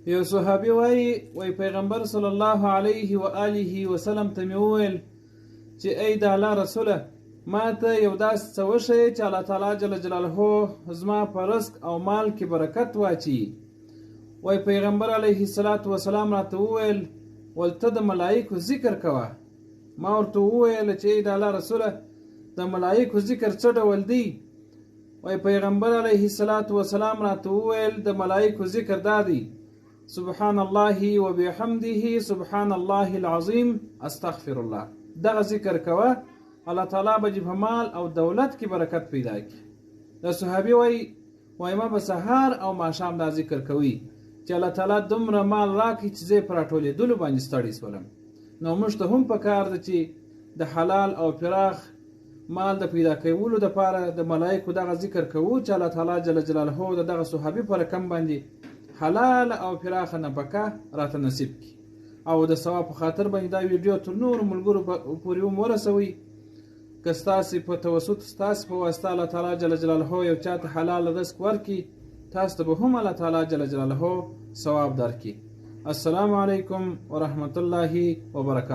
یو صحابي وای پیغمبر صلی الله علیه و آله وسلم ته مې وویل چې ای د الله رسوله ما ته یو داسې څه وښیې چې الله تعالی جل جلاله زما په رزق او مال کې برکت واچي. وای پیغمبر علیه السلام راته وویل ول ته د ملایکو ذکر کوه. ما ورته وویل چې ای د الله رسوله د ملایکو ذکر څه ډول دی؟ وای پیغمبر علیه السلام راته وویل د ملایکو ذکر دا دی: سبحان الله وبحمده سبحان الله العظیم استغفر الله. دغه ذکر کوه، الله تعالی به په مال او دولت کې برکت پیدا کړي. د صحابي وای ما به سهار او ماښام دا ذکر کوي چې الله تعالی دومره مال راکړي چې زه پر راټولېدلو باندې ستړی شولم. نو موږ ته هم پکار ده چې د حلال او پراخ مال د پیدا کولو دپاره د ملایکو دغه ذکر کوو چې الله تعالی جل جلاله د دغه صحابي په رقم باندې حلال او پراخه نفقه راته نصیب کړي او د ثواب په خاطر باندې دا ویډیو تر نورو ملګرو پورې هم ورسوئ. که ستاسې په توسط ستاسې په واسطه الله تعالی جل جلاله یو چاته حلال رزق ورکړي، تاسو ته به هم الله تعالی جل جلاله ثواب درکړي. السلام علیکم ورحمت الله وبرکاته.